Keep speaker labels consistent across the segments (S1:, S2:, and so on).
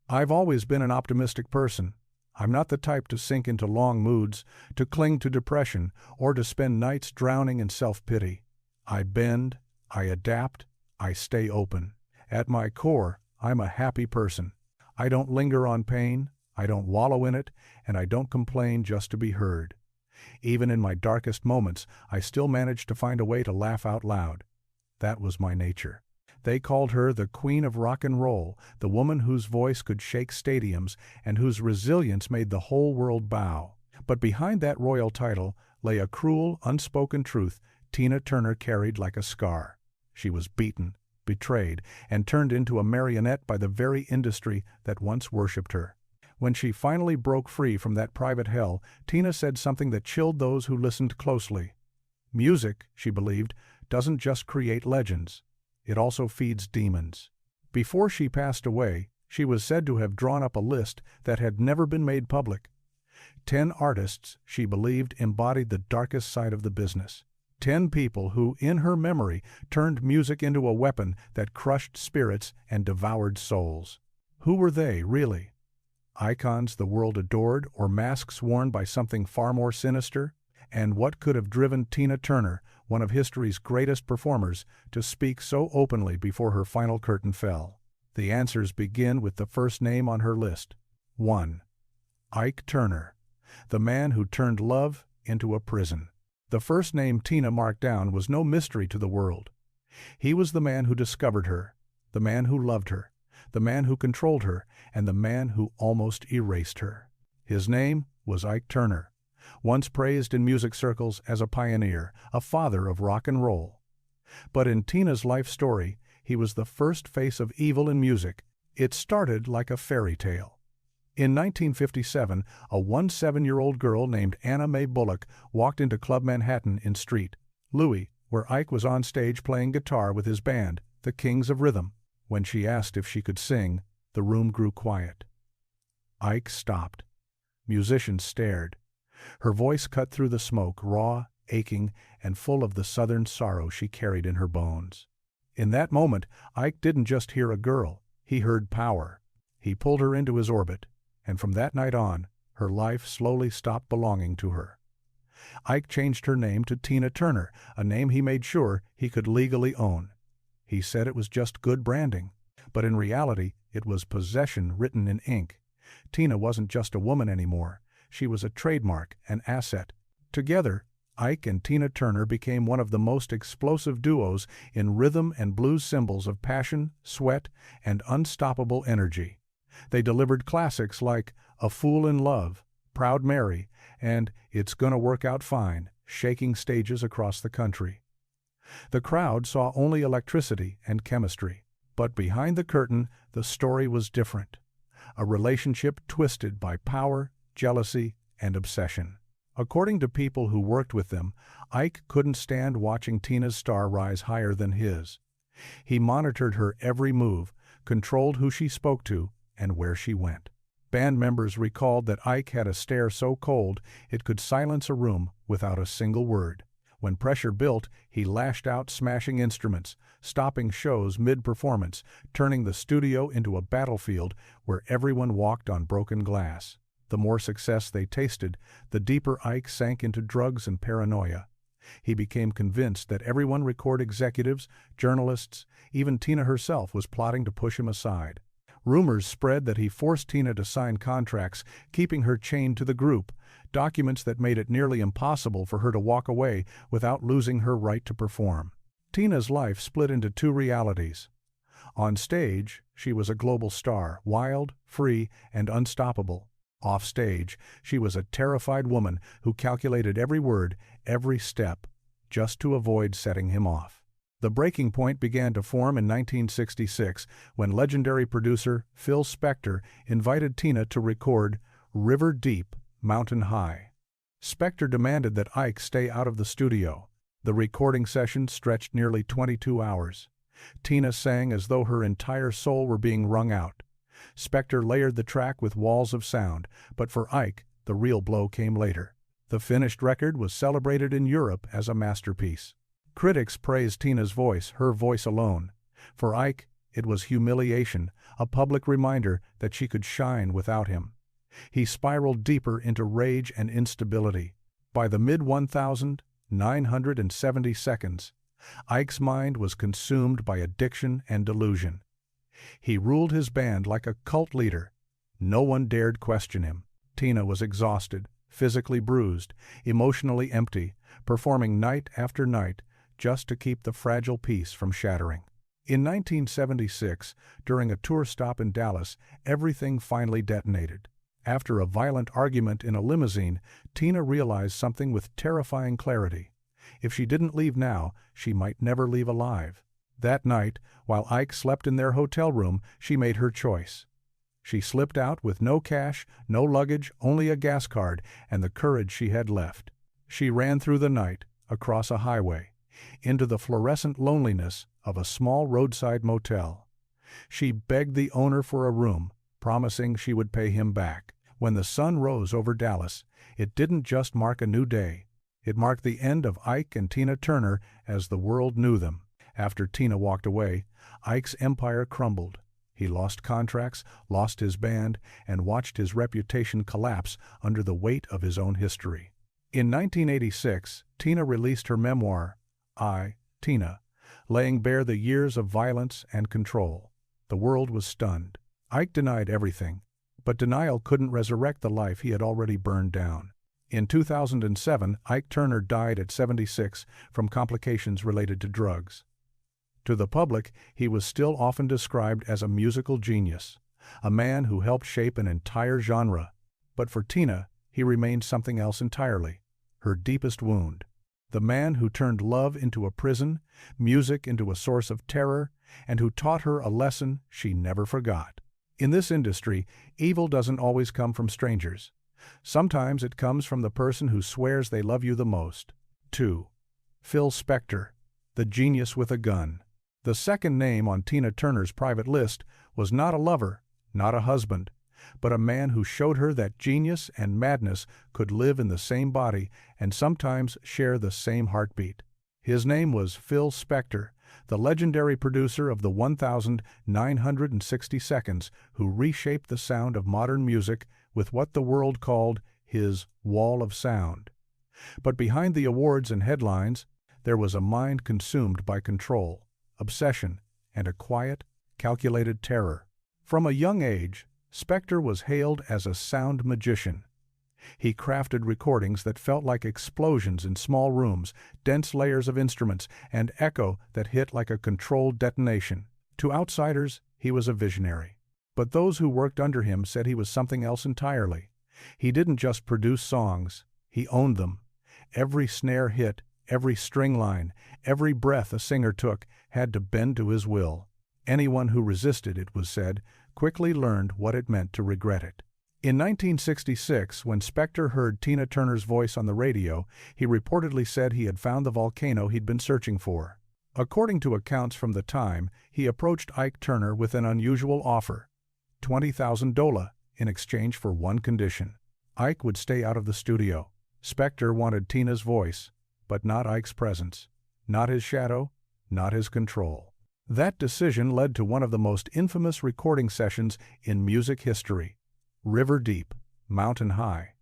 S1: I've always been an optimistic person. I'm not the type to sink into long moods, to cling to depression, or to spend nights drowning in self-pity. I bend, I adapt, I stay open. At my core, I'm a happy person. I don't linger on pain, I don't wallow in it, and I don't complain just to be heard. Even in my darkest moments, I still manage to find a way to laugh out loud. That was my nature. They called her the Queen of Rock and Roll, the woman whose voice could shake stadiums and whose resilience made the whole world bow. But behind that royal title lay a cruel, unspoken truth Tina Turner carried like a scar. She was beaten, betrayed, and turned into a marionette by the very industry that once worshipped her. When she finally broke free from that private hell, Tina said something that chilled those who listened closely. Music, she believed, doesn't just create legends. It also feeds demons. Before she passed away, she was said to have drawn up a list that had never been made public. 10 artists she believed embodied the darkest side of the business. 10 people who, in her memory, turned music into a weapon that crushed spirits and devoured souls. Who were they, really? Icons the world adored, or masks worn by something far more sinister? And what could have driven Tina Turner, one of history's greatest performers, to speak so openly before her final curtain fell? The answers begin with the first name on her list. 1. Ike Turner, the man who turned love into a prison. The first name Tina marked down was no mystery to the world. He was the man who discovered her, the man who loved her, the man who controlled her, and the man who almost erased her. His name was Ike Turner, once praised in music circles as a pioneer, a father of rock and roll. But in Tina's life story, he was the first face of evil in music. It started like a fairy tale. In 1957, a 17-year-old girl named Anna Mae Bullock walked into Club Manhattan in Street Louis, where Ike was on stage playing guitar with his band, the Kings of Rhythm. When she asked if she could sing, the room grew quiet. Ike stopped. Musicians stared. Her voice cut through the smoke, raw, aching, and full of the southern sorrow she carried in her bones. In that moment, Ike didn't just hear a girl, he heard power. He pulled her into his orbit, and from that night on, her life slowly stopped belonging to her. Ike changed her name to Tina Turner, a name he made sure he could legally own. He said it was just good branding, but in reality, it was possession written in ink. Tina wasn't just a woman anymore. She was a trademark, an asset. Together, Ike and Tina Turner became one of the most explosive duos in rhythm and blues, symbols of passion, sweat, and unstoppable energy. They delivered classics like A Fool in Love, Proud Mary, and It's Gonna Work Out Fine, shaking stages across the country. The crowd saw only electricity and chemistry. But behind the curtain, the story was different. A relationship twisted by power, jealousy, and obsession. According to people who worked with them, Ike couldn't stand watching Tina's star rise higher than his. He monitored her every move, controlled who she spoke to, and where she went. Band members recalled that Ike had a stare so cold it could silence a room without a single word. When pressure built, he lashed out, smashing instruments, stopping shows mid-performance, turning the studio into a battlefield where everyone walked on broken glass. The more success they tasted, the deeper Ike sank into drugs and paranoia. He became convinced that everyone, record executives, journalists, even Tina herself, was plotting to push him aside. Rumors spread that he forced Tina to sign contracts, keeping her chained to the group, documents that made it nearly impossible for her to walk away without losing her right to perform. Tina's life split into 2 realities. On stage, she was a global star, wild, free, and unstoppable. Off stage, she was a terrified woman who calculated every word, every step, just to avoid setting him off. The breaking point began to form in 1966 when legendary producer Phil Spector invited Tina to record River Deep, Mountain High. Spector demanded that Ike stay out of the studio. The recording session stretched nearly 22 hours. Tina sang as though her entire soul were being wrung out. Spector layered the track with walls of sound, but for Ike, the real blow came later. The finished record was celebrated in Europe as a masterpiece. Critics praised Tina's voice, her voice alone. For Ike, It was humiliation, a public reminder that she could shine without him. He spiraled deeper into rage and instability. By the mid-1970 seconds, Ike's mind was consumed by addiction and delusion. He ruled his band like a cult leader. No one dared question him. Tina was exhausted, physically bruised, emotionally empty, performing night after night just to keep the fragile peace from shattering. In 1976, during a tour stop in Dallas, everything finally detonated. After a violent argument in a limousine, Tina realized something with terrifying clarity. If she didn't leave now, she might never leave alive. That night, while Ike slept in their hotel room, she made her choice. She slipped out with no cash, no luggage, only a gas card, and the courage she had left. She ran through the night, across a highway, into the fluorescent loneliness of a small roadside motel. She begged the owner for a room, promising she would pay him back. When the sun rose over Dallas, it didn't just mark a new day. It marked the end of Ike and Tina Turner as the world knew them. After Tina walked away, Ike's empire crumbled. He lost contracts, lost his band, and watched his reputation collapse under the weight of his own history. In 1986, Tina released her memoir, I, Tina, laying bare the years of violence and control. The world was stunned. Ike denied everything, but denial couldn't resurrect the life he had already burned down. In 2007, Ike Turner died at 76 from complications related to drugs. To the public, he was still often described as a musical genius, a man who helped shape an entire genre. But for Tina, he remained something else entirely, her deepest wound. The man who turned love into a prison, music into a source of terror, and who taught her a lesson she never forgot. In this industry, evil doesn't always come from strangers. Sometimes it comes from the person who swears they love you the most. 2. Phil Spector, the genius with a gun. The second name on Tina Turner's private list was not a lover, not a husband, but a man who showed her that genius and madness could live in the same body and sometimes share the same heartbeat. His name was Phil Spector, the legendary producer of the 1960 Seconds, who reshaped the sound of modern music with what the world called his wall of sound. But behind the awards and headlines, there was a mind consumed by control, obsession, and a quiet, calculated terror. From a young age, Spector was hailed as a sound magician. He crafted recordings that felt like explosions in small rooms, dense layers of instruments, and echo that hit like a controlled detonation. To outsiders, he was a visionary. But those who worked under him said he was something else entirely. He didn't just produce songs, he owned them. Every snare hit, every string line, every breath a singer took had to bend to his will. Anyone who resisted, it was said, quickly learned what it meant to regret it. In 1966, when Spector heard Tina Turner's voice on the radio, he reportedly said he had found the volcano he'd been searching for. According to accounts from the time, he approached Ike Turner with an unusual offer, $20,000 in exchange for one condition. Ike would stay out of the studio. Spector wanted Tina's voice, but not Ike's presence, not his shadow, not his control. That decision led to one of the most infamous recording sessions in music history. River Deep, Mountain High.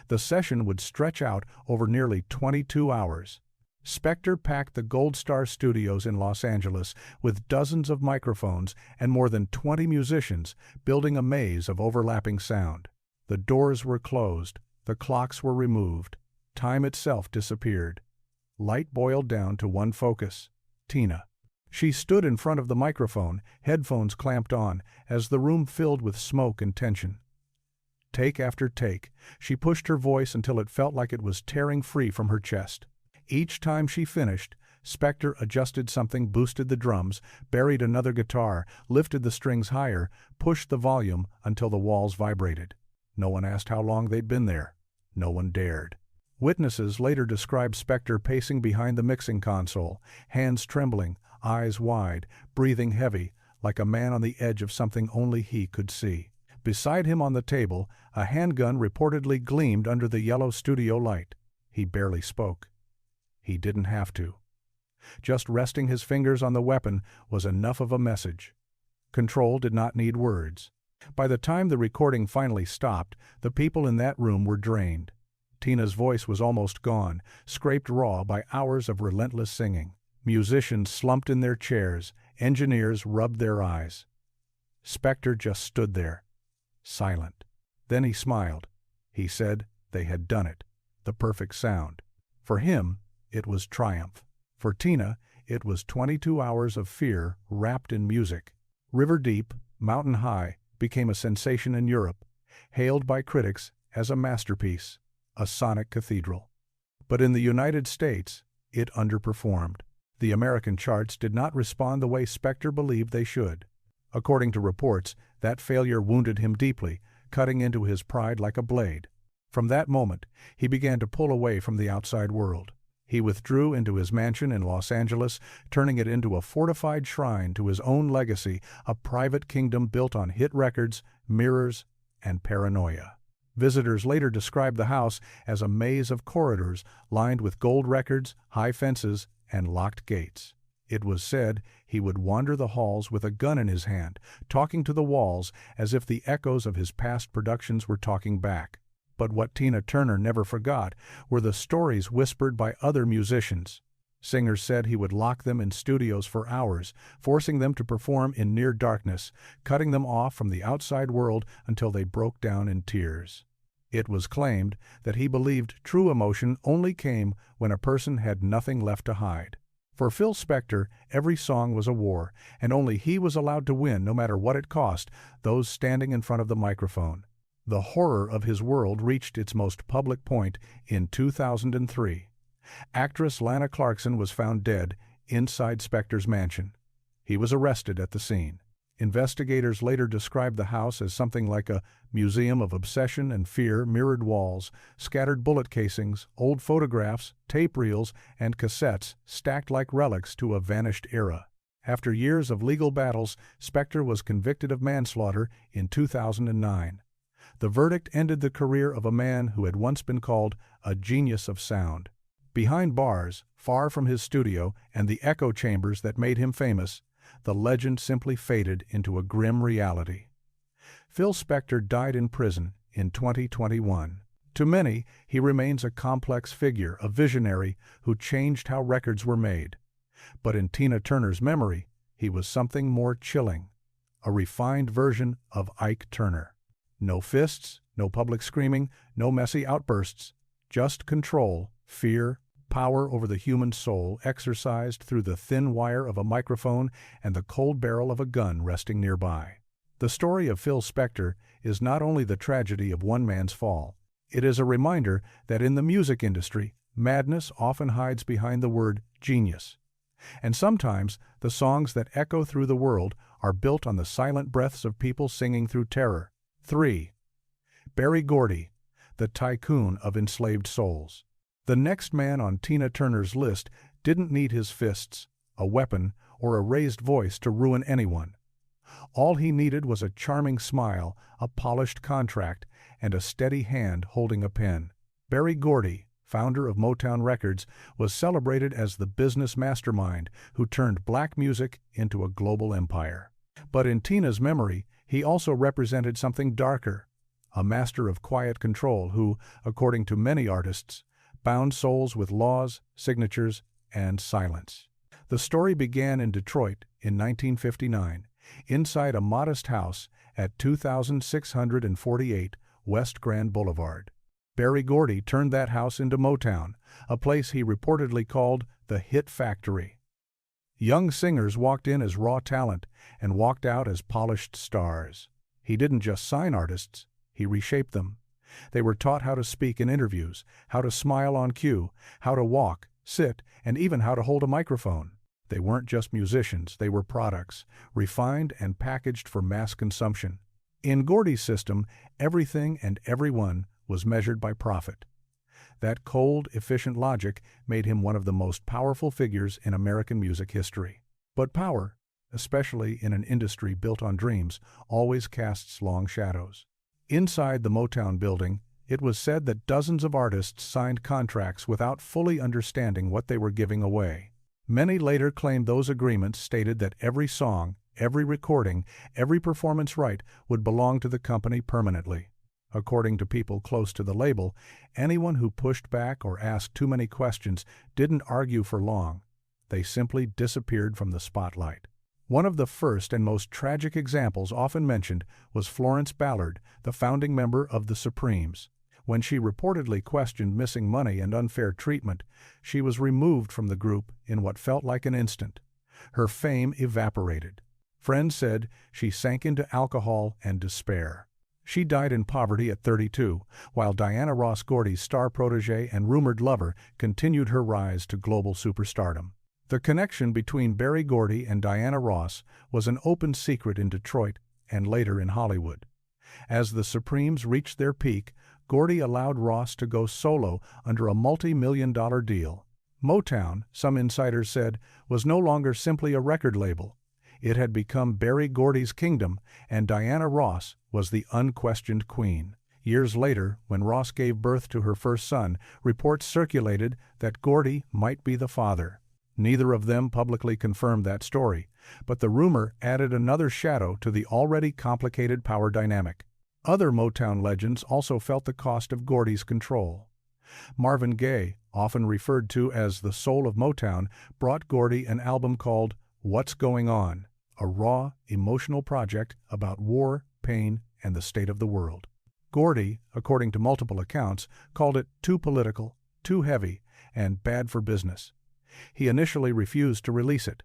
S1: The session would stretch out over nearly 22 hours. Spector packed the Gold Star Studios in Los Angeles with dozens of microphones and more than 20 musicians, building a maze of overlapping sound. The doors were closed, the clocks were removed, time itself disappeared. Light boiled down to one focus, Tina. She stood in front of the microphone, headphones clamped on, as the room filled with smoke and tension. Take after take, she pushed her voice until it felt like it was tearing free from her chest. Each time she finished, Spector adjusted something, boosted the drums, buried another guitar, lifted the strings higher, pushed the volume until the walls vibrated. No one asked how long they'd been there. No one dared. Witnesses later described Spector pacing behind the mixing console, hands trembling, eyes wide, breathing heavy, like a man on the edge of something only he could see. Beside him on the table, a handgun reportedly gleamed under the yellow studio light. He barely spoke. He didn't have to. Just resting his fingers on the weapon was enough of a message. Control did not need words. By the time the recording finally stopped, the people in that room were drained. Tina's voice was almost gone, scraped raw by hours of relentless singing. Musicians slumped in their chairs, engineers rubbed their eyes. Spector just stood there, silent. Then he smiled. He said they had done it, the perfect sound. For him, it was triumph. For Tina, it was 22 hours of fear wrapped in music. River Deep, Mountain High became a sensation in Europe, hailed by critics as a masterpiece, a sonic cathedral. But in the United States, it underperformed. The American charts did not respond the way Spector believed they should. According to reports, that failure wounded him deeply, cutting into his pride like a blade. From that moment, he began to pull away from the outside world. He withdrew into his mansion in Los Angeles, turning it into a fortified shrine to his own legacy, a private kingdom built on hit records, mirrors, and paranoia. Visitors later described the house as a maze of corridors lined with gold records, high fences, and locked gates. It was said he would wander the halls with a gun in his hand, talking to the walls as if the echoes of his past productions were talking back. But what Tina Turner never forgot were the stories whispered by other musicians. Singers said he would lock them in studios for hours, forcing them to perform in near darkness, cutting them off from the outside world until they broke down in tears. It was claimed that he believed true emotion only came when a person had nothing left to hide. For Phil Spector, every song was a war, and only he was allowed to win no matter what it cost those standing in front of the microphone. The horror of his world reached its most public point in 2003. Actress Lana Clarkson was found dead inside Spector's mansion. He was arrested at the scene. Investigators later described the house as something like a museum of obsession and fear, mirrored walls, scattered bullet casings, old photographs, tape reels, and cassettes stacked like relics to a vanished era. After years of legal battles, Spector was convicted of manslaughter in 2009. The verdict ended the career of a man who had once been called a genius of sound. Behind bars, far from his studio and the echo chambers that made him famous, the legend simply faded into a grim reality. Phil Spector died in prison in 2021. To many, he remains a complex figure, a visionary who changed how records were made. But in Tina Turner's memory, he was something more chilling, a refined version of Ike Turner. No fists, no public screaming, no messy outbursts, just control, fear, power over the human soul exercised through the thin wire of a microphone and the cold barrel of a gun resting nearby. The story of Phil Spector is not only the tragedy of one man's fall, it is a reminder that in the music industry, madness often hides behind the word genius. And sometimes the songs that echo through the world are built on the silent breaths of people singing through terror. 3. Berry Gordy, the tycoon of enslaved souls. The next man on Tina Turner's list didn't need his fists, a weapon, or a raised voice to ruin anyone. All he needed was a charming smile, a polished contract, and a steady hand holding a pen. Berry Gordy, founder of Motown Records, was celebrated as the business mastermind who turned black music into a global empire. But in Tina's memory, he also represented something darker, a master of quiet control who, according to many artists, bound souls with laws, signatures, and silence. The story began in Detroit in 1959, inside a modest house at 2648 West Grand Boulevard. Berry Gordy turned that house into Motown, a place he reportedly called the Hit Factory. Young singers walked in as raw talent and walked out as polished stars. He didn't just sign artists, he reshaped them. They were taught how to speak in interviews, how to smile on cue, how to walk, sit, and even how to hold a microphone. They weren't just musicians, they were products, refined and packaged for mass consumption. In Gordy's system, everything and everyone was measured by profit. That cold, efficient logic made him one of the most powerful figures in American music history. But power, especially in an industry built on dreams, always casts long shadows. Inside the Motown building, it was said that dozens of artists signed contracts without fully understanding what they were giving away. Many later claimed those agreements stated that every song, Every recording, every performance right would belong to the company permanently. According to people close to the label, anyone who pushed back or asked too many questions didn't argue for long. They simply disappeared from the spotlight. One of the first and most tragic examples often mentioned was Florence Ballard, the founding member of the Supremes. When she reportedly questioned missing money and unfair treatment, she was removed from the group in what felt like an instant. Her fame evaporated. Friends said she sank into alcohol and despair. She died in poverty at 32, while Diana Ross, Gordy's star protege and rumored lover, continued her rise to global superstardom. The connection between Berry Gordy and Diana Ross was an open secret in Detroit and later in Hollywood. As the Supremes reached their peak, Gordy allowed Ross to go solo under a multi-million-dollar deal. Motown, some insiders said, was no longer simply a record label. It had become Berry Gordy's kingdom, and Diana Ross was the unquestioned queen. Years later, when Ross gave birth to her first son, reports circulated that Gordy might be the father. Neither of them publicly confirmed that story, but the rumor added another shadow to the already complicated power dynamic. Other Motown legends also felt the cost of Gordy's control. Marvin Gaye, often referred to as the soul of Motown, brought Gordy an album called What's Going On, a raw, emotional project about war, pain, and the state of the world. Gordy, according to multiple accounts, called it too political, too heavy, and bad for business. He initially refused to release it.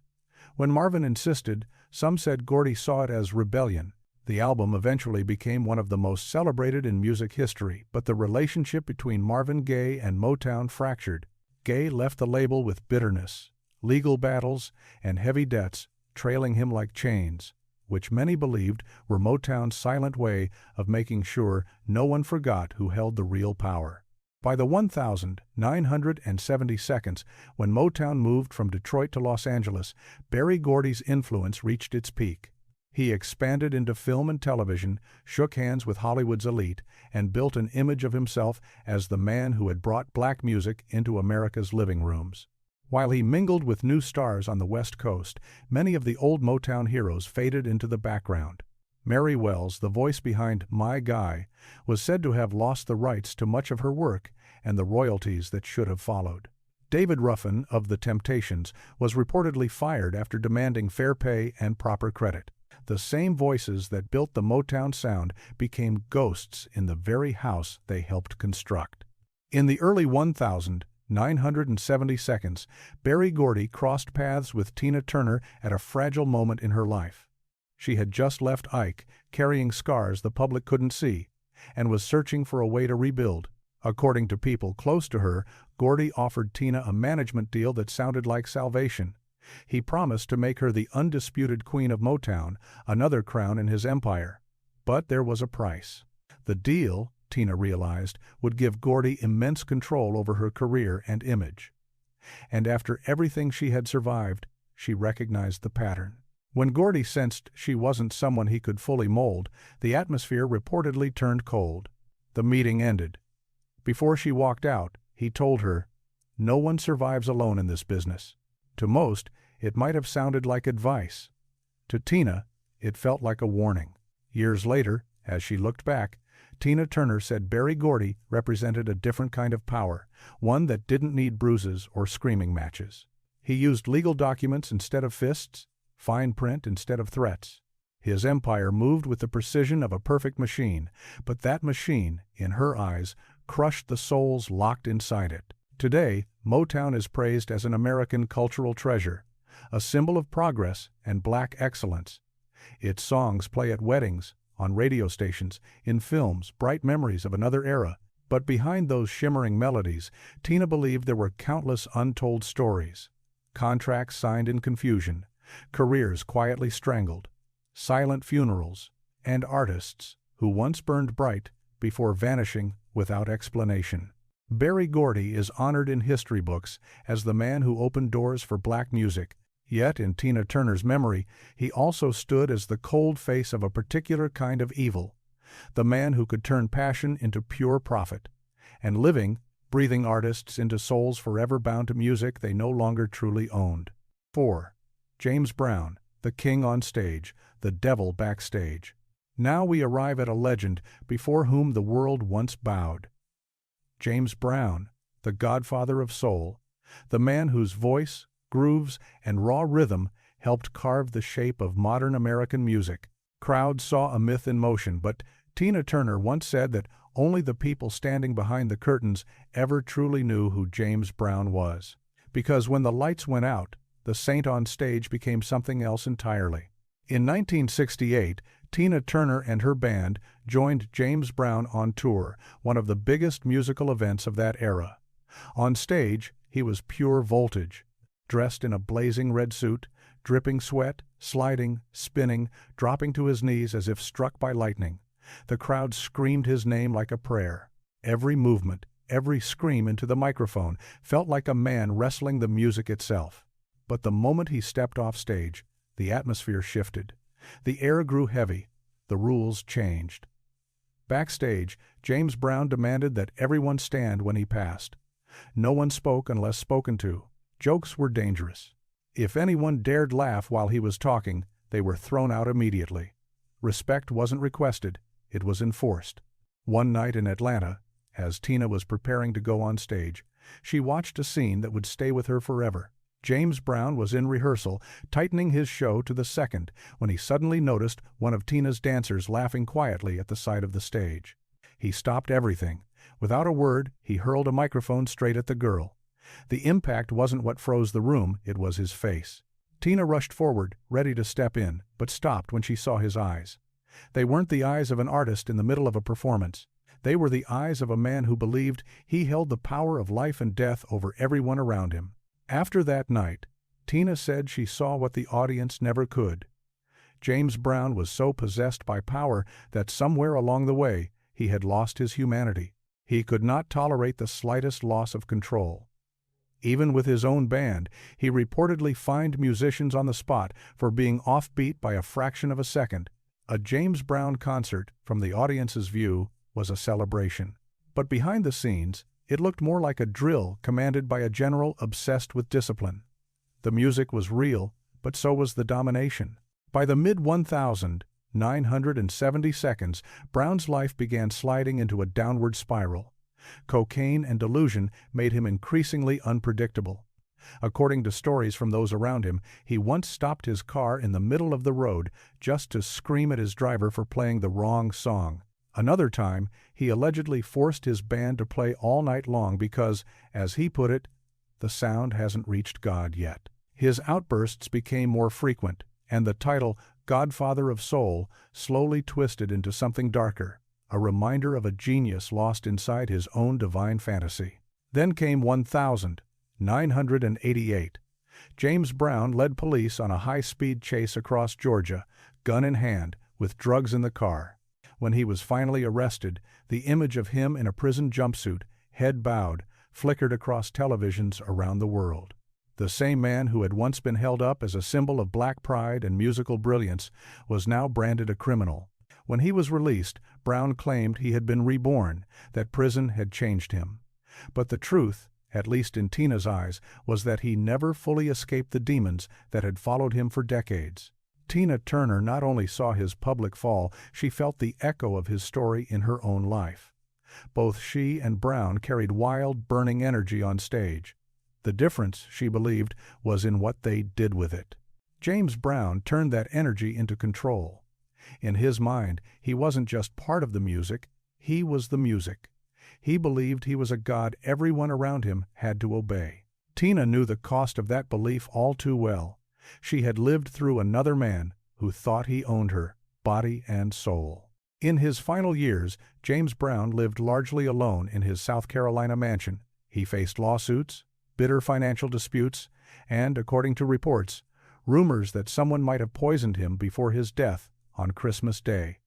S1: When Marvin insisted, some said Gordy saw it as rebellion. The album eventually became one of the most celebrated in music history, but the relationship between Marvin Gaye and Motown fractured. Gaye left the label with bitterness, legal battles, and heavy debts trailing him like chains, which many believed were Motown's silent way of making sure no one forgot who held the real power. By the 1972, when Motown moved from Detroit to Los Angeles, Berry Gordy's influence reached its peak. He expanded into film and television, shook hands with Hollywood's elite, and built an image of himself as the man who had brought black music into America's living rooms. While he mingled with new stars on the West Coast, many of the old Motown heroes faded into the background. Mary Wells, the voice behind My Guy, was said to have lost the rights to much of her work and the royalties that should have followed. David Ruffin of The Temptations was reportedly fired after demanding fair pay and proper credit. The same voices that built the Motown sound became ghosts in the very house they helped construct. In the early 1972, Berry Gordy crossed paths with Tina Turner at a fragile moment in her life. She had just left Ike, carrying scars the public couldn't see, and was searching for a way to rebuild. According to people close to her, Gordy offered Tina a management deal that sounded like salvation. He promised to make her the undisputed queen of Motown, another crown in his empire. But there was a price. The deal, Tina realized, would give Gordy immense control over her career and image. And after everything she had survived, she recognized the pattern. When Gordy sensed she wasn't someone he could fully mold, the atmosphere reportedly turned cold. The meeting ended. Before she walked out, he told her, "No one survives alone in this business." To most, it might have sounded like advice. To Tina, it felt like a warning. Years later, as she looked back, Tina Turner said Berry Gordy represented a different kind of power, one that didn't need bruises or screaming matches. He used legal documents instead of fists, fine print instead of threats. His empire moved with the precision of a perfect machine, but that machine, in her eyes, crushed the souls locked inside it. Today, Motown is praised as an American cultural treasure, a symbol of progress and black excellence. Its songs play at weddings, on radio stations, in films, bright memories of another era. But behind those shimmering melodies, Tina believed there were countless untold stories. Contracts signed in confusion, careers quietly strangled, silent funerals, and artists who once burned bright before vanishing without explanation. Berry Gordy is honored in history books as the man who opened doors for black music, yet in Tina Turner's memory, he also stood as the cold face of a particular kind of evil, the man who could turn passion into pure profit, and living, breathing artists into souls forever bound to music they no longer truly owned. 4. James Brown, The king on stage, the devil backstage. Now we arrive at a legend before whom the world once bowed. James Brown, the godfather of soul, the man whose voice, grooves, and raw rhythm helped carve the shape of modern American music. Crowds saw a myth in motion, but Tina Turner once said that only the people standing behind the curtains ever truly knew who James Brown was. Because when the lights went out, the saint on stage became something else entirely. In 1968, Tina Turner and her band joined James Brown on tour, one of the biggest musical events of that era. On stage, he was pure voltage. Dressed in a blazing red suit, dripping sweat, sliding, spinning, dropping to his knees as if struck by lightning. The crowd screamed his name like a prayer. Every movement, every scream into the microphone felt like a man wrestling the music itself. But the moment he stepped off stage, the atmosphere shifted. The air grew heavy. The rules changed. Backstage, James Brown demanded that everyone stand when he passed. No one spoke unless spoken to. Jokes were dangerous. If anyone dared laugh while he was talking, they were thrown out immediately. Respect wasn't requested, it was enforced. One night in Atlanta, as Tina was preparing to go on stage, she watched a scene that would stay with her forever. James Brown was in rehearsal, tightening his show to the second, when he suddenly noticed one of Tina's dancers laughing quietly at the side of the stage. He stopped everything. Without a word, he hurled a microphone straight at the girl. The impact wasn't what froze the room, it was his face. Tina rushed forward, ready to step in, but stopped when she saw his eyes. They weren't the eyes of an artist in the middle of a performance. They were the eyes of a man who believed he held the power of life and death over everyone around him. After that night, Tina said she saw what the audience never could. James Brown was so possessed by power that somewhere along the way he had lost his humanity. He could not tolerate the slightest loss of control. Even with his own band, he reportedly fined musicians on the spot for being offbeat by a fraction of a second. A James Brown concert, from the audience's view, was a celebration. But behind the scenes, it looked more like a drill commanded by a general obsessed with discipline. The music was real, but so was the domination. By the mid-1970 seconds, Brown's life began sliding into a downward spiral. Cocaine and delusion made him increasingly unpredictable. According to stories from those around him, he once stopped his car in the middle of the road just to scream at his driver for playing the wrong song. Another time, he allegedly forced his band to play all night long because, as he put it, the sound hasn't reached God yet. His outbursts became more frequent, and the title, Godfather of Soul, slowly twisted into something darker, a reminder of a genius lost inside his own divine fantasy. Then came 1988. James Brown led police on a high-speed chase across Georgia, gun in hand, with drugs in the car. When he was finally arrested, the image of him in a prison jumpsuit, head bowed, flickered across televisions around the world. The same man who had once been held up as a symbol of black pride and musical brilliance was now branded a criminal. When he was released, Brown claimed he had been reborn, that prison had changed him. But the truth, at least in Tina's eyes, was that he never fully escaped the demons that had followed him for decades. Tina Turner not only saw his public fall, she felt the echo of his story in her own life. Both she and Brown carried wild, burning energy on stage. The difference, she believed, was in what they did with it. James Brown turned that energy into control. In his mind, he wasn't just part of the music, he was the music. He believed he was a god everyone around him had to obey. Tina knew the cost of that belief all too well. She had lived through another man who thought he owned her, body and soul. In his final years, James Brown lived largely alone in his South Carolina mansion. He faced lawsuits, bitter financial disputes, and, according to reports, rumors that someone might have poisoned him before his death on Christmas Day,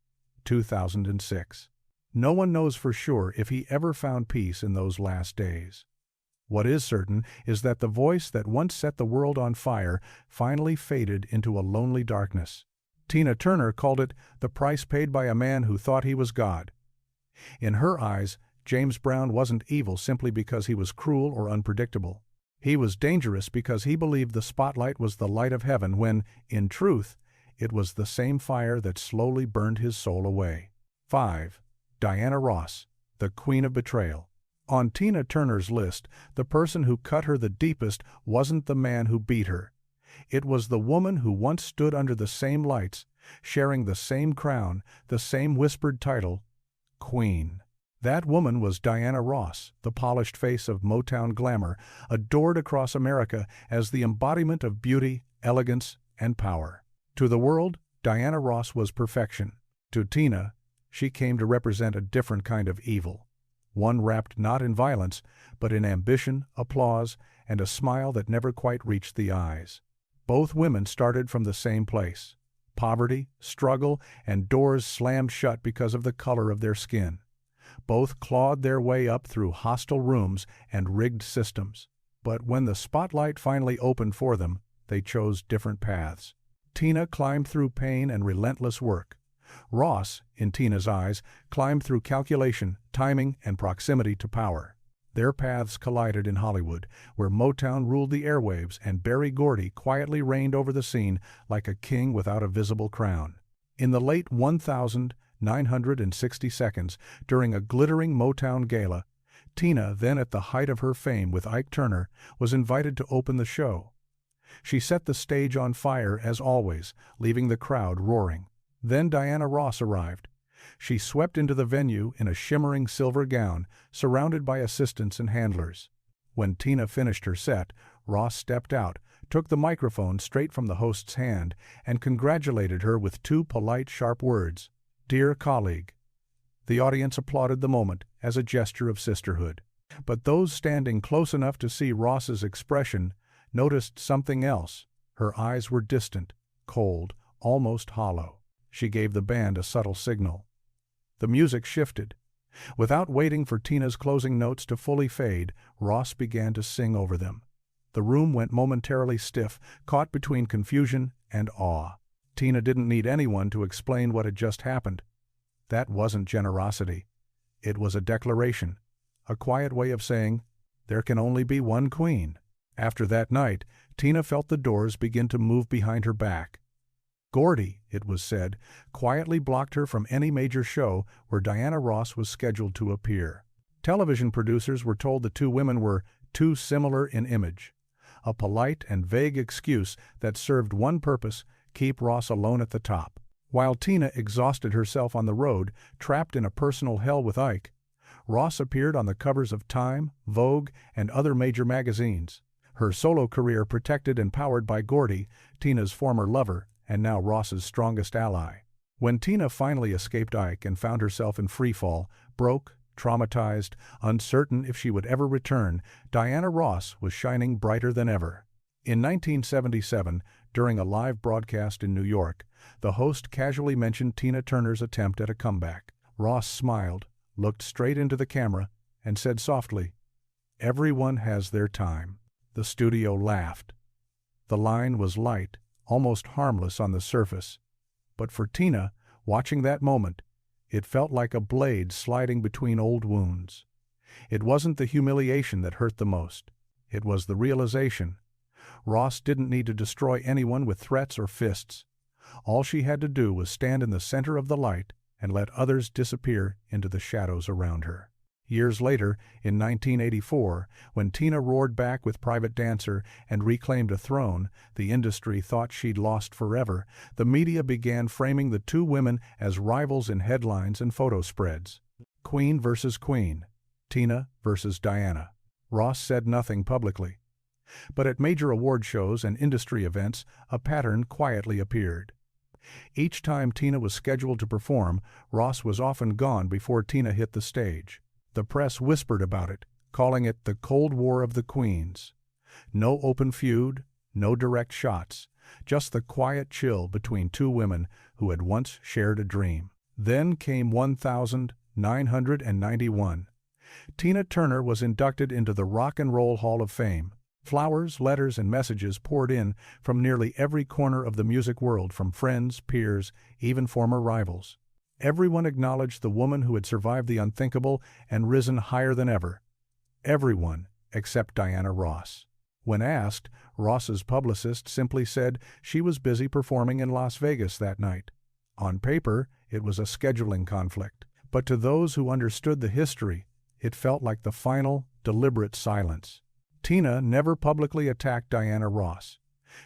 S1: 2006. No one knows for sure if he ever found peace in those last days. What is certain is that the voice that once set the world on fire finally faded into a lonely darkness. Tina Turner called it the price paid by a man who thought he was God. In her eyes, James Brown wasn't evil simply because he was cruel or unpredictable. He was dangerous because he believed the spotlight was the light of heaven when, in truth, it was the same fire that slowly burned his soul away. 5. Diana Ross, the Queen of Betrayal. On Tina Turner's list, the person who cut her the deepest wasn't the man who beat her. It was the woman who once stood under the same lights, sharing the same crown, the same whispered title, Queen. That woman was Diana Ross, the polished face of Motown glamour, adored across America as the embodiment of beauty, elegance, and power. To the world, Diana Ross was perfection. To Tina, she came to represent a different kind of evil. One wrapped not in violence, but in ambition, applause, and a smile that never quite reached the eyes. Both women started from the same place. Poverty, struggle, and doors slammed shut because of the color of their skin. Both clawed their way up through hostile rooms and rigged systems. But when the spotlight finally opened for them, they chose different paths. Tina climbed through pain and relentless work. Ross, in Tina's eyes, climbed through calculation, timing, and proximity to power. Their paths collided in Hollywood, where Motown ruled the airwaves and Berry Gordy quietly reigned over the scene like a king without a visible crown. In the late 1960 seconds, during a glittering Motown gala, Tina, then at the height of her fame with Ike Turner, was invited to open the show. She set the stage on fire as always, leaving the crowd roaring. Then Diana Ross arrived. She swept into the venue in a shimmering silver gown, surrounded by assistants and handlers. When Tina finished her set, Ross stepped out, took the microphone straight from the host's hand, and congratulated her with two polite, sharp words, "Dear colleague." The audience applauded the moment as a gesture of sisterhood. But those standing close enough to see Ross's expression noticed something else. Her eyes were distant, cold, almost hollow. She gave the band a subtle signal. The music shifted. Without waiting for Tina's closing notes to fully fade, Ross began to sing over them. The room went momentarily stiff, caught between confusion and awe. Tina didn't need anyone to explain what had just happened. That wasn't generosity. It was a declaration, a quiet way of saying, there can only be one queen. After that night, Tina felt the doors begin to move behind her back. Gordy, it was said, quietly blocked her from any major show where Diana Ross was scheduled to appear. Television producers were told the two women were too similar in image. A polite and vague excuse that served one purpose, keep Ross alone at the top. While Tina exhausted herself on the road, trapped in a personal hell with Ike, Ross appeared on the covers of Time, Vogue, and other major magazines. Her solo career protected and powered by Gordy, Tina's former lover, and now Ross's strongest ally. When Tina finally escaped Ike and found herself in freefall, broke, traumatized, uncertain if she would ever return, Diana Ross was shining brighter than ever. In 1977, during a live broadcast in New York, the host casually mentioned Tina Turner's attempt at a comeback. Ross smiled, looked straight into the camera, and said softly, "Everyone has their time." The studio laughed. The line was light, almost harmless on the surface. But for Tina, watching that moment, it felt like a blade sliding between old wounds. It wasn't the humiliation that hurt the most. It was the realization. Ross didn't need to destroy anyone with threats or fists. All she had to do was stand in the center of the light and let others disappear into the shadows around her. Years later, in 1984, when Tina roared back with Private Dancer and reclaimed a throne the industry thought she'd lost forever, the media began framing the two women as rivals in headlines and photo spreads. Queen versus Queen. Tina versus Diana. Ross said nothing publicly. But at major award shows and industry events, a pattern quietly appeared. Each time Tina was scheduled to perform, Ross was often gone before Tina hit the stage. The press whispered about it, calling it the Cold War of the Queens. No open feud, no direct shots, just the quiet chill between two women who had once shared a dream. Then came 1991. Tina Turner was inducted into the Rock and Roll Hall of Fame. Flowers, letters, and messages poured in from nearly every corner of the music world, from friends, peers, even former rivals. Everyone acknowledged the woman who had survived the unthinkable and risen higher than ever. Everyone except Diana Ross. When asked, Ross's publicist simply said she was busy performing in Las Vegas that night. On paper, it was a scheduling conflict, but to those who understood the history, it felt like the final, deliberate silence. Tina never publicly attacked Diana Ross.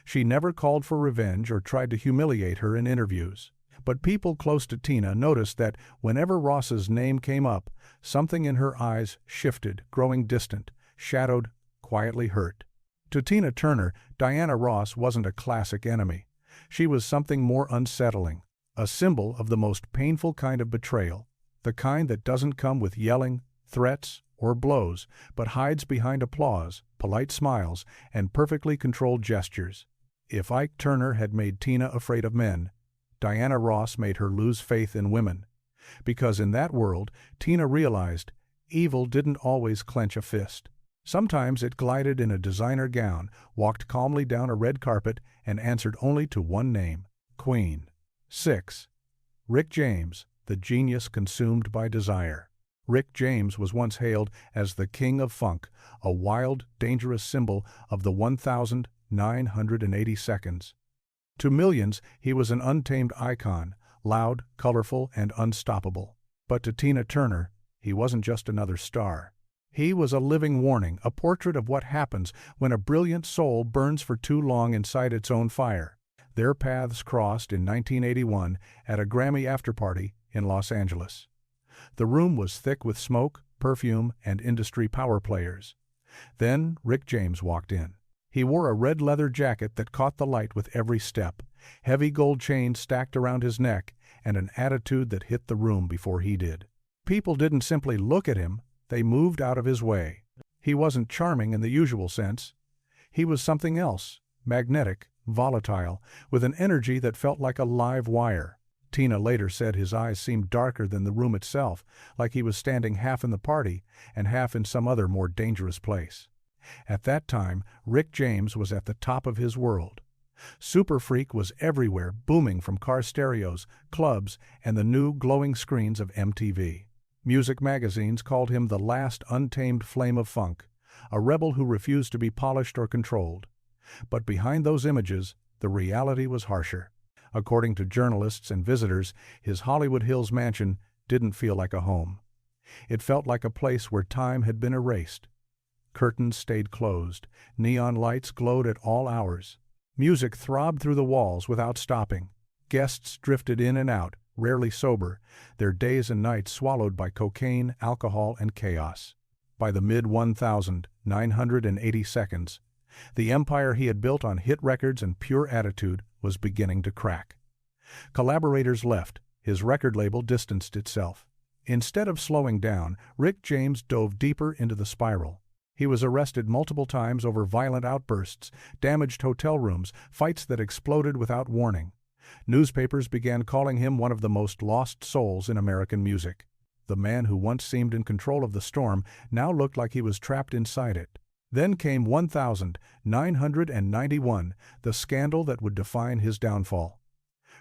S1: She never called for revenge or tried to humiliate her in interviews. But people close to Tina noticed that whenever Ross's name came up, something in her eyes shifted, growing distant, shadowed, quietly hurt. To Tina Turner, Diana Ross wasn't a classic enemy. She was something more unsettling, a symbol of the most painful kind of betrayal, the kind that doesn't come with yelling, threats, or blows, but hides behind applause, polite smiles, and perfectly controlled gestures. If Ike Turner had made Tina afraid of men, Diana Ross made her lose faith in women. Because in that world, Tina realized, evil didn't always clench a fist. Sometimes it glided in a designer gown, walked calmly down a red carpet, and answered only to one name: Queen. 6. Rick James, the genius consumed by desire. Rick James was once hailed as the king of funk, a wild, dangerous symbol of the 1,980 seconds. To millions, he was an untamed icon, loud, colorful, and unstoppable. But to Tina Turner, he wasn't just another star. He was a living warning, a portrait of what happens when a brilliant soul burns for too long inside its own fire. Their paths crossed in 1981 at a Grammy afterparty in Los Angeles. The room was thick with smoke, perfume, and industry power players. Then Rick James walked in. He wore a red leather jacket that caught the light with every step, heavy gold chains stacked around his neck, and an attitude that hit the room before he did. People didn't simply look at him, they moved out of his way. He wasn't charming in the usual sense. He was something else, magnetic, volatile, with an energy that felt like a live wire. Tina later said his eyes seemed darker than the room itself, like he was standing half in the party and half in some other more dangerous place. At that time, Rick James was at the top of his world. Super Freak was everywhere, booming from car stereos, clubs, and the new glowing screens of MTV. Music magazines called him the last untamed flame of funk, a rebel who refused to be polished or controlled. But behind those images, the reality was harsher. According to journalists and visitors, his Hollywood Hills mansion didn't feel like a home. It felt like a place where time had been erased. Curtains stayed closed, neon lights glowed at all hours. Music throbbed through the walls without stopping. Guests drifted in and out, rarely sober, their days and nights swallowed by cocaine, alcohol, and chaos. By the mid-1980 seconds, the empire he had built on hit records and pure attitude was beginning to crack. Collaborators left, his record label distanced itself. Instead of slowing down, Rick James dove deeper into the spiral. He was arrested multiple times over violent outbursts, damaged hotel rooms, fights that exploded without warning. Newspapers began calling him one of the most lost souls in American music. The man who once seemed in control of the storm now looked like he was trapped inside it. Then came 1991, the scandal that would define his downfall.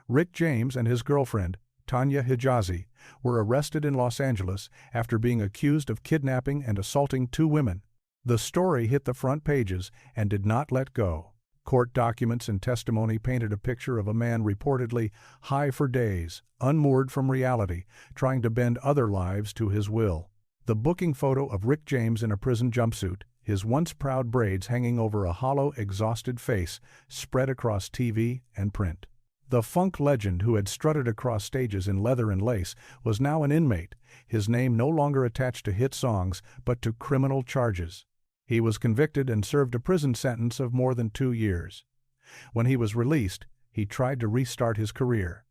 S1: Rick James and his girlfriend, Tanya Hijazi, were arrested in Los Angeles after being accused of kidnapping and assaulting 2 women. The story hit the front pages and did not let go. Court documents and testimony painted a picture of a man reportedly high for days, unmoored from reality, trying to bend other lives to his will. The booking photo of Rick James in a prison jumpsuit, his once proud braids hanging over a hollow, exhausted face, spread across TV and print. The funk legend who had strutted across stages in leather and lace was now an inmate, his name no longer attached to hit songs but to criminal charges. He was convicted and served a prison sentence of more than 2 years. When he was released, he tried to restart his career.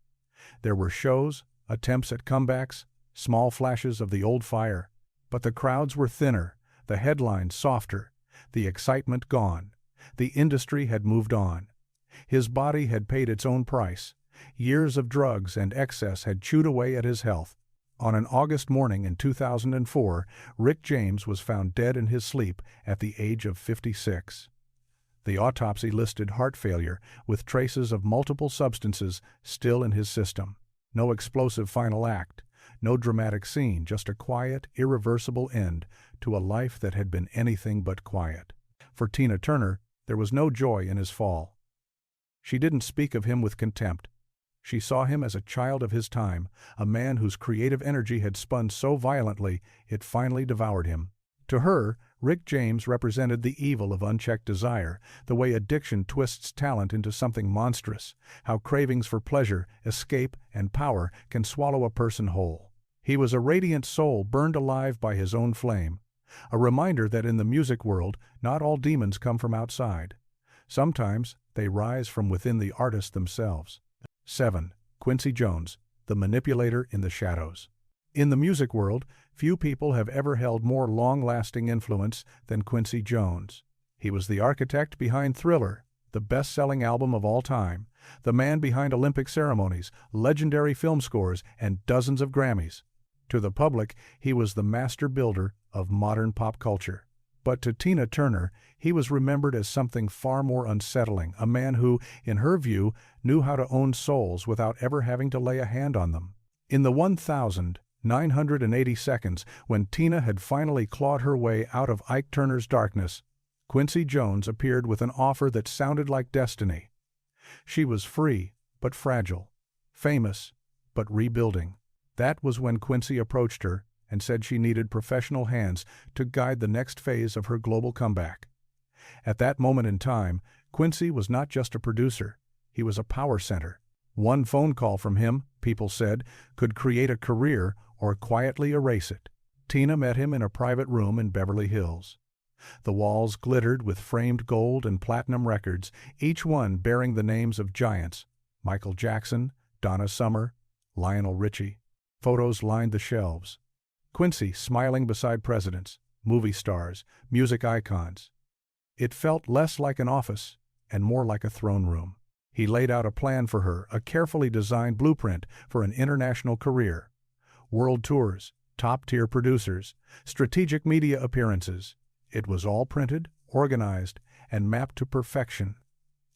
S1: There were shows, attempts at comebacks, small flashes of the old fire, but the crowds were thinner, the headlines softer, the excitement gone. The industry had moved on. His body had paid its own price. Years of drugs and excess had chewed away at his health. On an August morning in 2004, Rick James was found dead in his sleep at the age of 56. The autopsy listed heart failure with traces of multiple substances still in his system. No explosive final act, no dramatic scene, just a quiet, irreversible end to a life that had been anything but quiet. For Tina Turner, there was no joy in his fall. She didn't speak of him with contempt. She saw him as a child of his time, a man whose creative energy had spun so violently it finally devoured him. To her, Rick James represented the evil of unchecked desire, the way addiction twists talent into something monstrous, how cravings for pleasure, escape, and power can swallow a person whole. He was a radiant soul burned alive by his own flame, a reminder that in the music world, not all demons come from outside. Sometimes they rise from within the artist themselves. 7. Quincy Jones, the manipulator in the shadows. In the music world, few people have ever held more long-lasting influence than Quincy Jones. He was the architect behind Thriller, the best-selling album of all time, the man behind Olympic ceremonies, legendary film scores, and dozens of Grammys. To the public, he was the master builder of modern pop culture. But to Tina Turner, he was remembered as something far more unsettling, a man who, in her view, knew how to own souls without ever having to lay a hand on them. In the 1,980 seconds, when Tina had finally clawed her way out of Ike Turner's darkness, Quincy Jones appeared with an offer that sounded like destiny. She was free, but fragile, famous, but rebuilding. That was when Quincy approached her and said she needed professional hands to guide the next phase of her global comeback. At that moment in time, Quincy was not just a producer, he was a power center. One phone call from him, people said, could create a career or quietly erase it. Tina met him in a private room in Beverly Hills. The walls glittered with framed gold and platinum records, each one bearing the names of giants: Michael Jackson, Donna Summer, Lionel Richie. Photos lined the shelves. Quincy smiling beside presidents, movie stars, music icons. It felt less like an office and more like a throne room. He laid out a plan for her, a carefully designed blueprint for an international career. World tours, top-tier producers, strategic media appearances. It was all printed, organized, and mapped to perfection.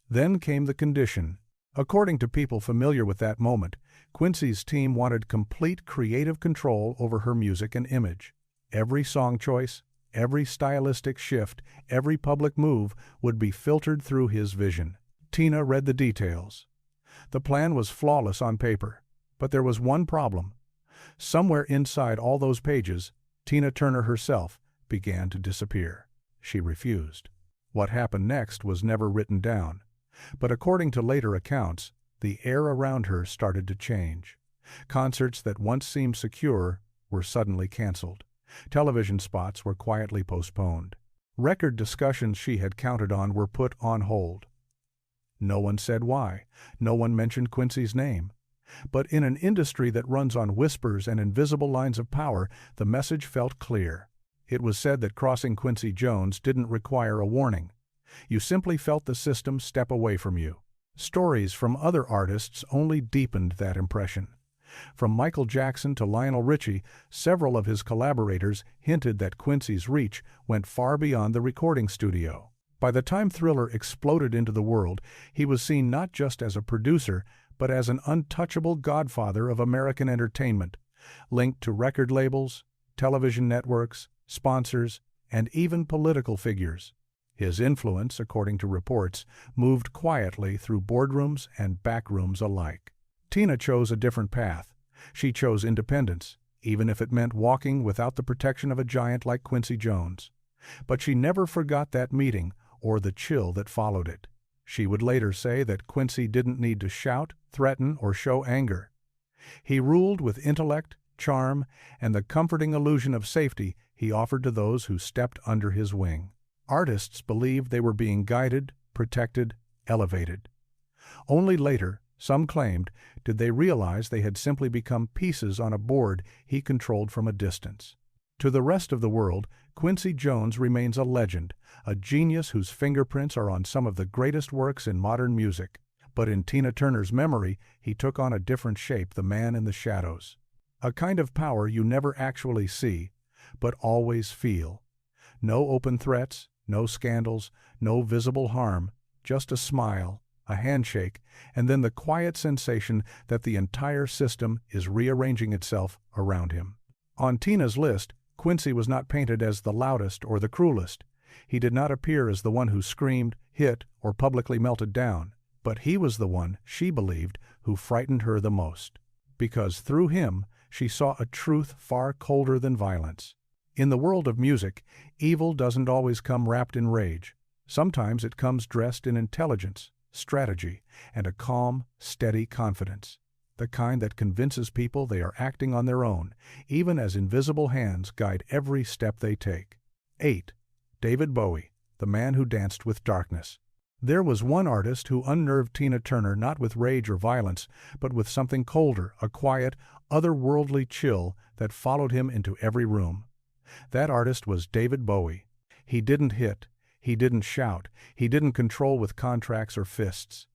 S1: Then came the condition. According to people familiar with that moment, Quincy's team wanted complete creative control over her music and image. Every song choice, every stylistic shift, every public move would be filtered through his vision. Tina read the details. The plan was flawless on paper, but there was one problem. Somewhere inside all those pages, Tina Turner herself began to disappear. She refused. What happened next was never written down, but according to later accounts, the air around her started to change. Concerts that once seemed secure were suddenly canceled. Television spots were quietly postponed. Record discussions she had counted on were put on hold. No one said why. No one mentioned Quincy's name. But in an industry that runs on whispers and invisible lines of power, the message felt clear. It was said that crossing Quincy Jones didn't require a warning. You simply felt the system step away from you. Stories from other artists only deepened that impression. From Michael Jackson to Lionel Richie, several of his collaborators hinted that Quincy's reach went far beyond the recording studio. By the time Thriller exploded into the world, he was seen not just as a producer, but as an untouchable godfather of American entertainment, linked to record labels, television networks, sponsors, and even political figures. His influence, according to reports, moved quietly through boardrooms and backrooms alike. Tina chose a different path. She chose independence, even if it meant walking without the protection of a giant like Quincy Jones. But she never forgot that meeting or the chill that followed it. She would later say that Quincy didn't need to shout, threaten, or show anger. He ruled with intellect, charm, and the comforting illusion of safety he offered to those who stepped under his wing. Artists believed they were being guided, protected, elevated. Only later, some claimed, did they realize they had simply become pieces on a board he controlled from a distance. To the rest of the world, Quincy Jones remains a legend, a genius whose fingerprints are on some of the greatest works in modern music. But in Tina Turner's memory, he took on a different shape, the man in the shadows. A kind of power you never actually see, but always feel. No open threats, no scandals, no visible harm, just a smile, a handshake, and then the quiet sensation that the entire system is rearranging itself around him. On Tina's list, Quincy was not painted as the loudest or the cruelest. He did not appear as the one who screamed, hit, or publicly melted down, but he was the one, she believed, who frightened her the most. Because through him, she saw a truth far colder than violence. In the world of music, evil doesn't always come wrapped in rage. Sometimes it comes dressed in intelligence, strategy, and a calm, steady confidence. The kind that convinces people they are acting on their own, even as invisible hands guide every step they take. 8. David Bowie, the man who danced with darkness. There was one artist who unnerved Tina Turner not with rage or violence, but with something colder, a quiet, otherworldly chill that followed him into every room. That artist was David Bowie. He didn't hit, he didn't shout, he didn't control with contracts or fists.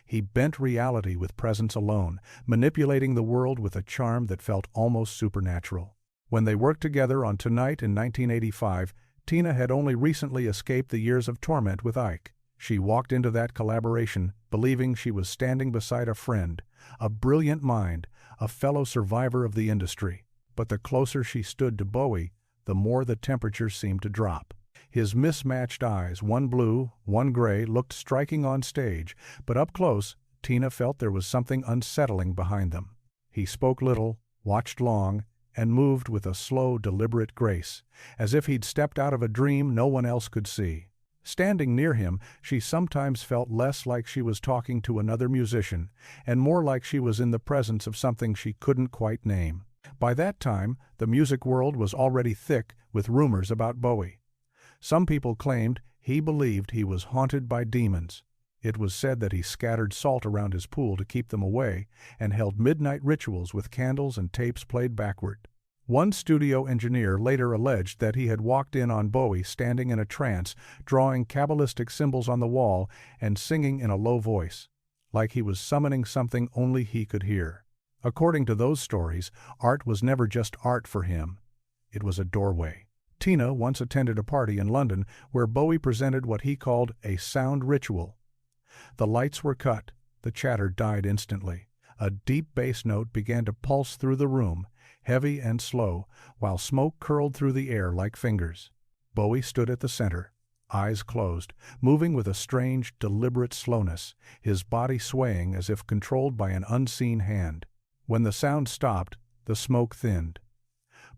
S1: He bent reality with presence alone, manipulating the world with a charm that felt almost supernatural. When they worked together on Tonight in 1985, Tina had only recently escaped the years of torment with Ike. She walked into that collaboration believing she was standing beside a friend, a brilliant mind, a fellow survivor of the industry. But the closer she stood to Bowie, the more the temperature seemed to drop. His mismatched eyes, one blue, one gray, looked striking on stage, but up close, Tina felt there was something unsettling behind them. He spoke little, watched long, and moved with a slow, deliberate grace, as if he'd stepped out of a dream no one else could see. Standing near him, she sometimes felt less like she was talking to another musician, and more like she was in the presence of something she couldn't quite name. By that time, the music world was already thick with rumors about Bowie. Some people claimed he believed he was haunted by demons. It was said that he scattered salt around his pool to keep them away and held midnight rituals with candles and tapes played backward. One studio engineer later alleged that he had walked in on Bowie standing in a trance, drawing Kabbalistic symbols on the wall and singing in a low voice, like he was summoning something only he could hear. According to those stories, art was never just art for him. It was a doorway. Tina once attended a party in London where Bowie presented what he called a sound ritual. The lights were cut, the chatter died instantly. A deep bass note began to pulse through the room, heavy and slow, while smoke curled through the air like fingers. Bowie stood at the center, eyes closed, moving with a strange, deliberate slowness, his body swaying as if controlled by an unseen hand. When the sound stopped, the smoke thinned.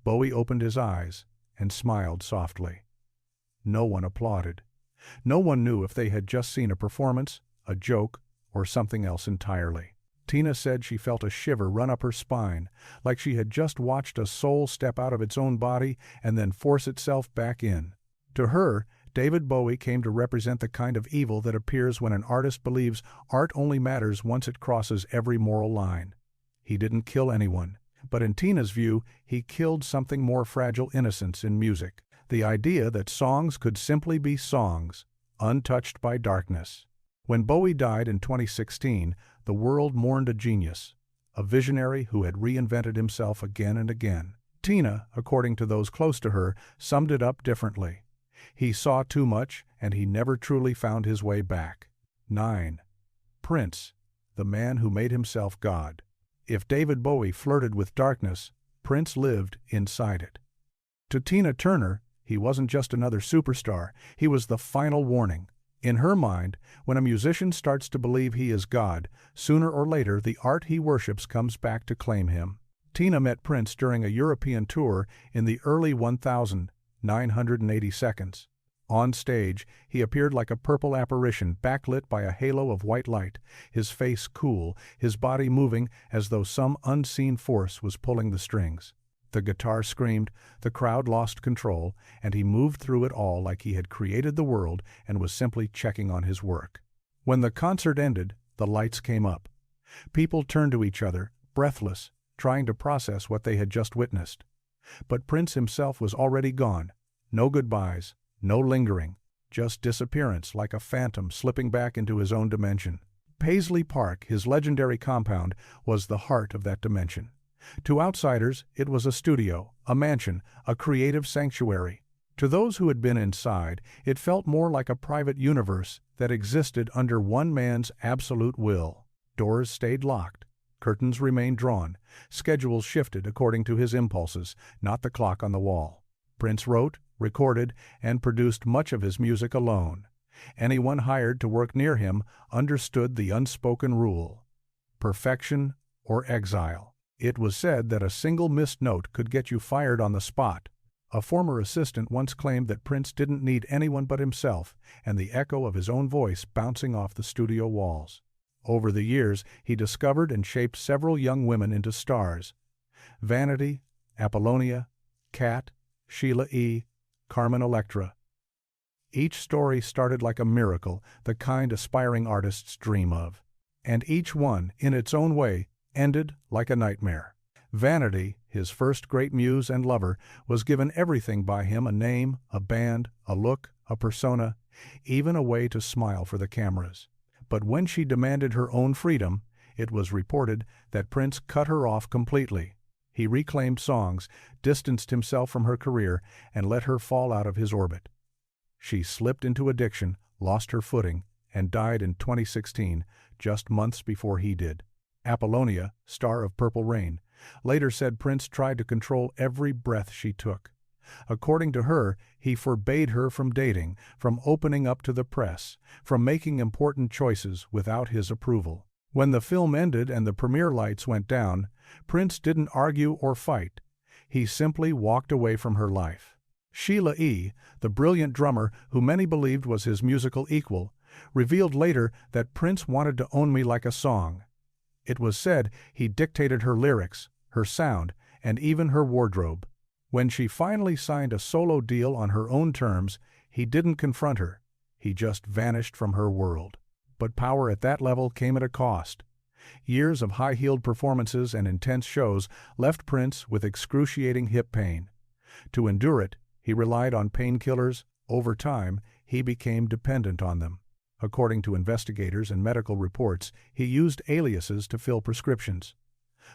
S1: Bowie opened his eyes and smiled softly. No one applauded. No one knew if they had just seen a performance, a joke, or something else entirely. Tina said she felt a shiver run up her spine, like she had just watched a soul step out of its own body and then force itself back in. To her, David Bowie came to represent the kind of evil that appears when an artist believes art only matters once it crosses every moral line. He didn't kill anyone, but in Tina's view, he killed something more fragile innocence in music. The idea that songs could simply be songs, untouched by darkness. When Bowie died in 2016, the world mourned a genius, a visionary who had reinvented himself again and again. Tina, according to those close to her, summed it up differently. He saw too much, and he never truly found his way back. 9. Prince, the man who made himself God. If David Bowie flirted with darkness, Prince lived inside it. To Tina Turner, he wasn't just another superstar, he was the final warning. In her mind, when a musician starts to believe he is God, sooner or later the art he worships comes back to claim him. Tina met Prince during a European tour in the early 1980 seconds. On stage, he appeared like a purple apparition backlit by a halo of white light, his face cool, his body moving as though some unseen force was pulling the strings. The guitar screamed, the crowd lost control, and he moved through it all like he had created the world and was simply checking on his work. When the concert ended, the lights came up. People turned to each other, breathless, trying to process what they had just witnessed. But Prince himself was already gone. No goodbyes, no lingering, just disappearance like a phantom slipping back into his own dimension. Paisley Park, his legendary compound, was the heart of that dimension. To outsiders, it was a studio, a mansion, a creative sanctuary. To those who had been inside, it felt more like a private universe that existed under one man's absolute will. Doors stayed locked, curtains remained drawn, schedules shifted according to his impulses, not the clock on the wall. Prince wrote, recorded, and produced much of his music alone. Anyone hired to work near him understood the unspoken rule: perfection or exile. It was said that a single missed note could get you fired on the spot. A former assistant once claimed that Prince didn't need anyone but himself and the echo of his own voice bouncing off the studio walls. Over the years, he discovered and shaped several young women into stars: Vanity, Apollonia, Kat, Sheila E., Carmen Electra. Each story started like a miracle, the kind aspiring artists dream of. And each one, in its own way, ended like a nightmare. Vanity, his first great muse and lover, was given everything by him: a name, a band, a look, a persona, even a way to smile for the cameras. But when she demanded her own freedom, it was reported that Prince cut her off completely. He reclaimed songs, distanced himself from her career, and let her fall out of his orbit. She slipped into addiction, lost her footing, and died in 2016, just months before he did. Apollonia, star of Purple Rain, later said Prince tried to control every breath she took. According to her, he forbade her from dating, from opening up to the press, from making important choices without his approval. When the film ended and the premiere lights went down, Prince didn't argue or fight. He simply walked away from her life. Sheila E., the brilliant drummer who many believed was his musical equal, revealed later that Prince wanted to own me like a song. It was said he dictated her lyrics, her sound, and even her wardrobe. When she finally signed a solo deal on her own terms, he didn't confront her. He just vanished from her world. But power at that level came at a cost. Years of high-heeled performances and intense shows left Prince with excruciating hip pain. To endure it, he relied on painkillers. Over time, he became dependent on them. According to investigators and medical reports, he used aliases to fill prescriptions.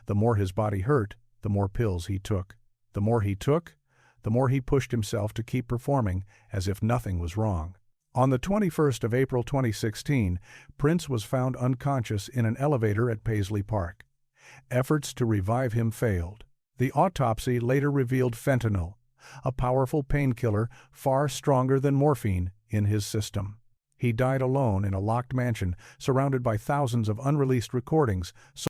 S1: The more his body hurt, the more pills he took. The more he took, the more he pushed himself to keep performing as if nothing was wrong. On the 21st of April 2016, Prince was found unconscious in an elevator at Paisley Park. Efforts to revive him failed. The autopsy later revealed fentanyl, a powerful painkiller far stronger than morphine, in his system. He died alone in a locked mansion, surrounded by thousands of unreleased recordings,